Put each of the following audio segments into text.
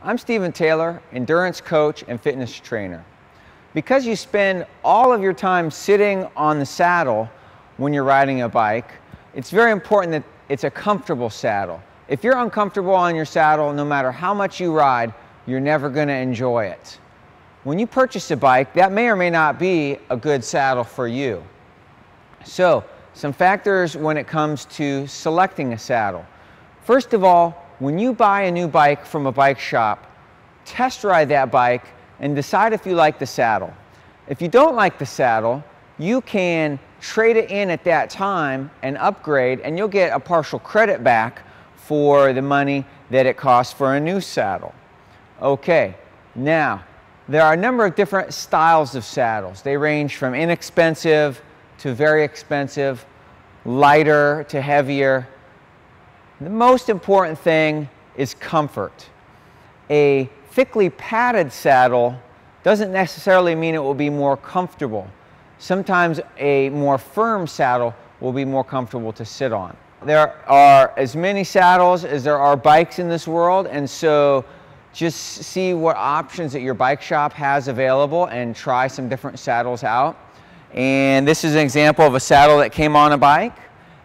I'm Stephen Taylor, endurance coach and fitness trainer. Because you spend all of your time sitting on the saddle when you're riding a bike, it's very important that it's a comfortable saddle. If you're uncomfortable on your saddle, no matter how much you ride, you're never going to enjoy it. When you purchase a bike, that may or may not be a good saddle for you. So, some factors when it comes to selecting a saddle. First of all, when you buy a new bike from a bike shop, test ride that bike and decide if you like the saddle. If you don't like the saddle, you can trade it in at that time and upgrade, and you'll get a partial credit back for the money that it costs for a new saddle. Okay, now, there are a number of different styles of saddles. They range from inexpensive to very expensive, lighter to heavier. The most important thing is comfort. A thickly padded saddle doesn't necessarily mean it will be more comfortable. Sometimes a more firm saddle will be more comfortable to sit on. There are as many saddles as there are bikes in this world, and so just see what options that your bike shop has available and try some different saddles out. And this is an example of a saddle that came on a bike,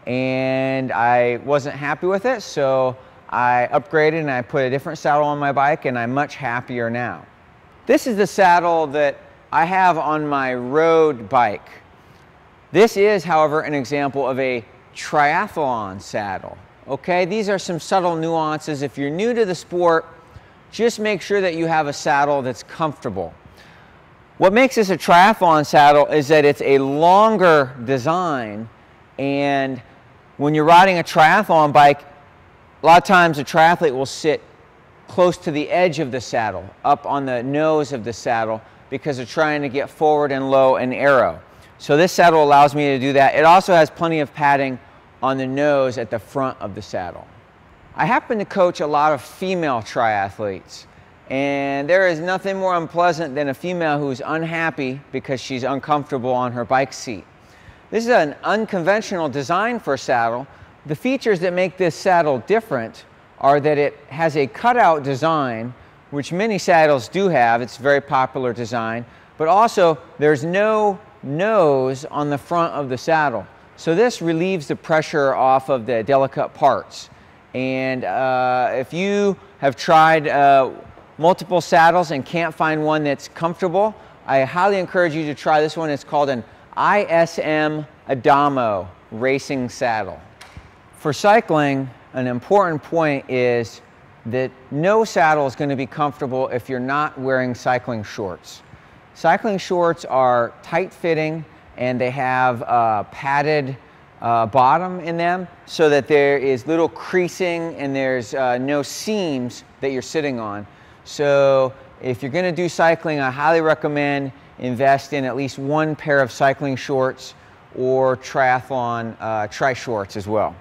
and I wasn't happy with it, so I upgraded and I put a different saddle on my bike, and I'm much happier now. This is the saddle that I have on my road bike. This is, however, an example of a triathlon saddle. Okay, these are some subtle nuances. If you're new to the sport, just make sure that you have a saddle that's comfortable. What makes this a triathlon saddle is that it's a longer design, and when you're riding a triathlon bike, a lot of times a triathlete will sit close to the edge of the saddle, up on the nose of the saddle, because they're trying to get forward and low and aero. So this saddle allows me to do that. It also has plenty of padding on the nose at the front of the saddle. I happen to coach a lot of female triathletes, and there is nothing more unpleasant than a female who's unhappy because she's uncomfortable on her bike seat. This is an unconventional design for a saddle. The features that make this saddle different are that it has a cutout design, which many saddles do have. It's a very popular design, but also there's no nose on the front of the saddle. So this relieves the pressure off of the delicate parts. And if you have tried multiple saddles and can't find one that's comfortable, I highly encourage you to try this one. It's called an ISM Adamo racing saddle. For cycling, an important point is that no saddle is going to be comfortable if you're not wearing cycling shorts. Cycling shorts are tight-fitting, and they have a padded bottom in them so that there is little creasing and there's no seams that you're sitting on. So if you're going to do cycling, I highly recommend invest in at least one pair of cycling shorts or triathlon tri-shorts as well.